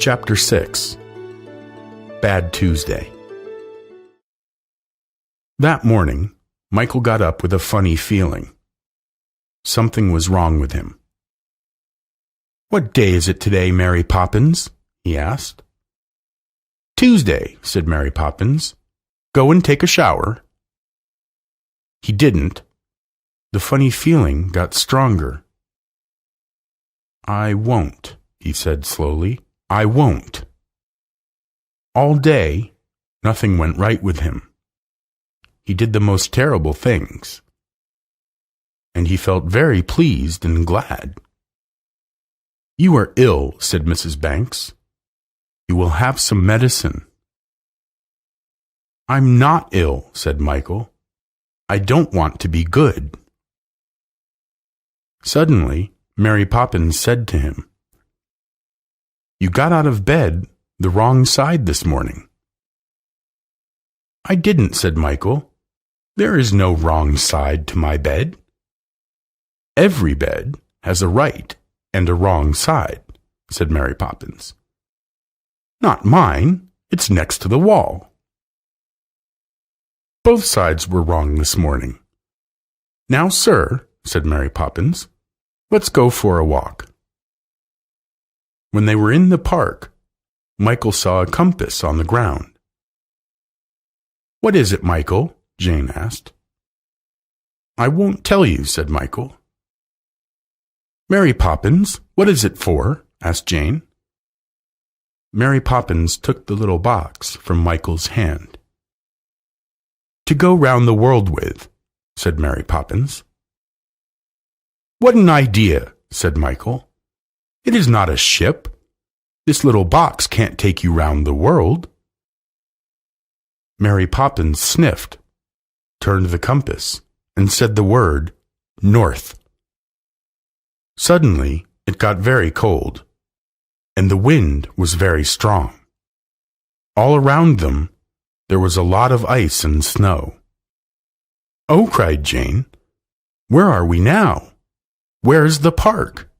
Chapter 6. Bad Tuesday. That morning, Michael got up with a funny feeling. Something was wrong with him. "What day is it today, Mary Poppins?" he asked. "Tuesday," said Mary Poppins. "Go and take a shower." He didn't. The funny feeling got stronger. "I won't," he said slowly. "I won't." All day, nothing went right with him. He did the most terrible things. And he felt very pleased and glad. "You are ill," said Mrs. Banks. "You will have some medicine." "I'm not ill," said Michael. "I don't want to be good." Suddenly, Mary Poppins said to him, "You got out of bed the wrong side this morning." "I didn't," said Michael. "There is no wrong side to my bed." "Every bed has a right and a wrong side," said Mary Poppins. "Not mine. It's next to the wall." Both sides were wrong this morning. "Now, sir," said Mary Poppins, "let's go for a walk." When they were in the park, Michael saw a compass on the ground. "What is it, Michael?" Jane asked. "I won't tell you," said Michael. "Mary Poppins, what is it for?" asked Jane. Mary Poppins took the little box from Michael's hand. "To go round the world with," said Mary Poppins. "What an idea," said Michael. "It is not a ship. This little box can't take you round the world." Mary Poppins sniffed, turned the compass, and said the word north. Suddenly, it got very cold, and the wind was very strong. All around them, there was a lot of ice and snow. "Oh," cried Jane, "where are we now? Where's the park?"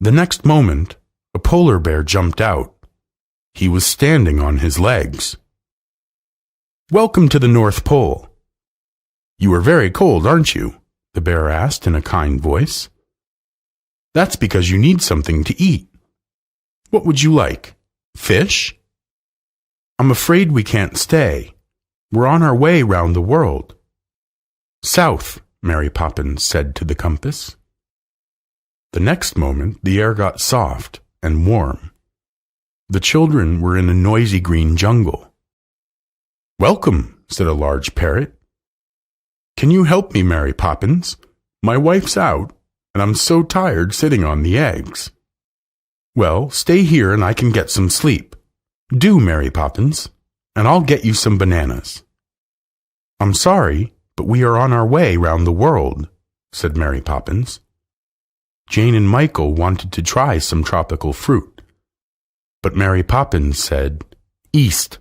The next moment, a polar bear jumped out. He was standing on his legs. "Welcome to the North Pole." "You are very cold, aren't you?" the bear asked in a kind voice. "That's because you need something to eat. What would you like? Fish?" "I'm afraid we can't stay. We're on our way round the world." "South," Mary Poppins said to the compass. The next moment the air got soft and warm. The children were in a noisy green jungle. "Welcome," said a large parrot. "Can you help me, Mary Poppins? My wife's out, and I'm so tired sitting on the eggs." "Well, stay here and I can get some sleep. Do, Mary Poppins, and I'll get you some bananas." "I'm sorry, but we are on our way round the world," said Mary Poppins. Jane and Michael wanted to try some tropical fruit, but Mary Poppins said, "East."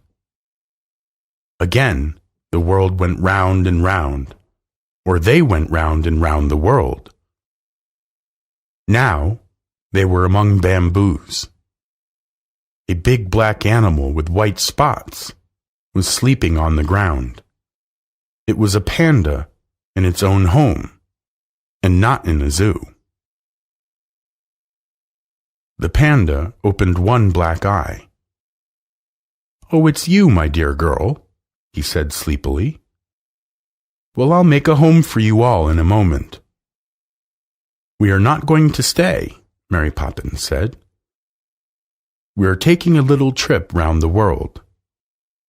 Again, the world went round and round, or they went round and round the world. Now, they were among bamboos. A big black animal with white spots was sleeping on the ground. It was a panda in its own home, and not in a zoo. The panda opened one black eye. "Oh, it's you, my dear girl," he said sleepily. "Well, I'll make a home for you all in a moment." "We are not going to stay," Mary Poppins said. "We are taking a little trip round the world.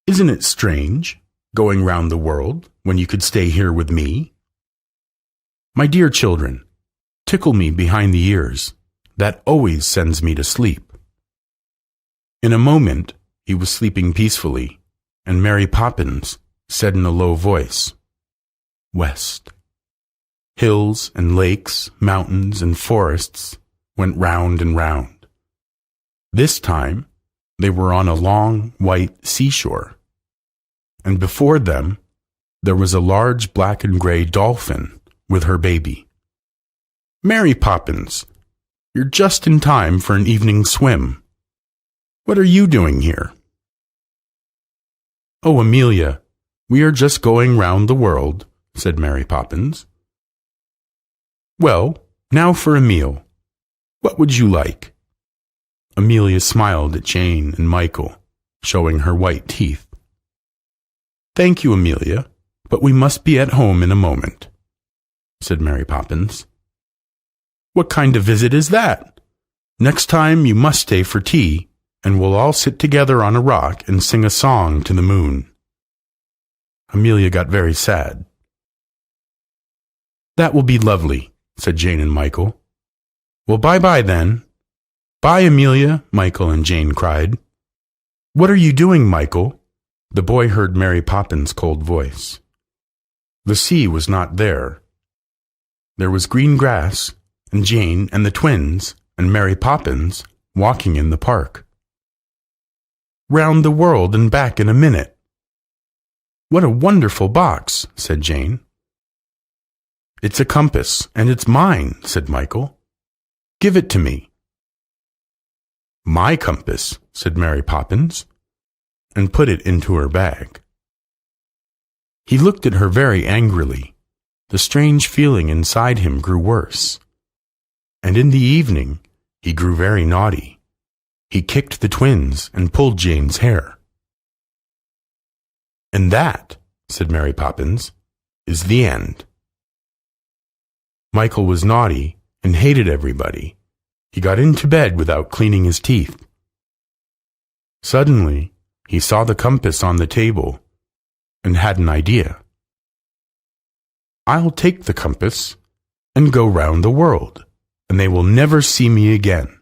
Isn't it strange, going round the world when you could stay here with me? My dear children, tickle me behind the ears. That always sends me to sleep." In a moment, he was sleeping peacefully, and Mary Poppins said in a low voice, "West." Hills and lakes, mountains and forests went round and round. This time, they were on a long, white seashore, and before them, there was a large black and gray dolphin with her baby. "Mary Poppins, you're just in time for an evening swim," What are you doing here?" "Oh, Amelia, we are just going round the world," said Mary Poppins. "Well, now for a meal. What would you like?" Amelia smiled at Jane and Michael, showing her white teeth. "Thank you, Amelia, but we must be at home in a moment," said Mary Poppins. "What kind of visit is that? Next time you must stay for tea, and we'll all sit together on a rock and sing a song to the moon." Amelia got very sad. "That will be lovely," said Jane and Michael. "Well, bye-bye then." "Bye, Amelia," Michael and Jane cried. "What are you doing, Michael?" The boy heard Mary Poppins' cold voice. The sea was not there. There was green grass, and Jane and the twins and Mary Poppins walking in the park. "Round the world and back in a minute." "What a wonderful box," said Jane. "It's a compass, and it's mine," said Michael. "Give it to me." "My compass," said Mary Poppins, and put it into her bag. He looked at her very angrily. The strange feeling inside him grew worse. And in the evening, he grew very naughty. He kicked the twins and pulled Jane's hair. "And that," said Mary Poppins, "is the end." Michael was naughty and hated everybody. He got into bed without cleaning his teeth. Suddenly, he saw the compass on the table and had an idea. "I'll take the compass and go round the world, and they will never see me again."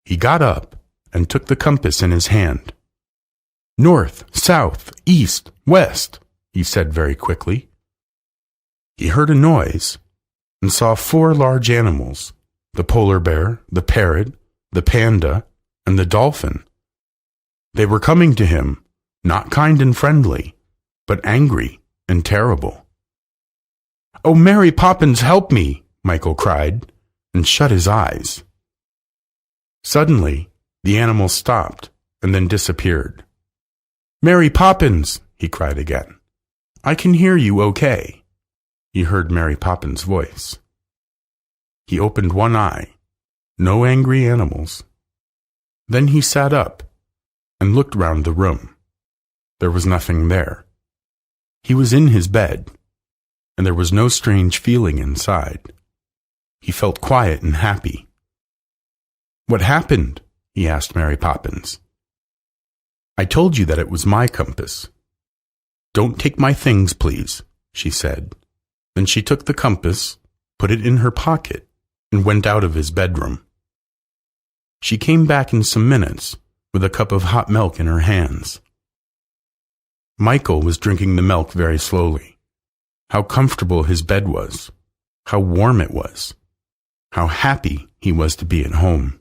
He got up and took the compass in his hand. "North, south, east, west," he said very quickly. He heard a noise and saw 4 large animals: the polar bear, the parrot, the panda, and the dolphin. They were coming to him, not kind and friendly, but angry and terrible. "Oh, Mary Poppins, help me!" Michael cried, and shut his eyes. Suddenly, the animals stopped and then disappeared. "Mary Poppins!" he cried again. "I can hear you okay." He heard Mary Poppins' voice. He opened one eye. No angry animals. Then he sat up and looked round the room. There was nothing there. He was in his bed, and there was no strange feeling inside. He felt quiet and happy. "What happened?" he asked Mary Poppins. "I told you that it was my compass." "Don't take my things, please," she said. Then she took the compass, put it in her pocket, and went out of his bedroom. She came back in some minutes with a cup of hot milk in her hands. Michael was drinking the milk very slowly. How comfortable his bed was. How warm it was. How happy he was to be at home.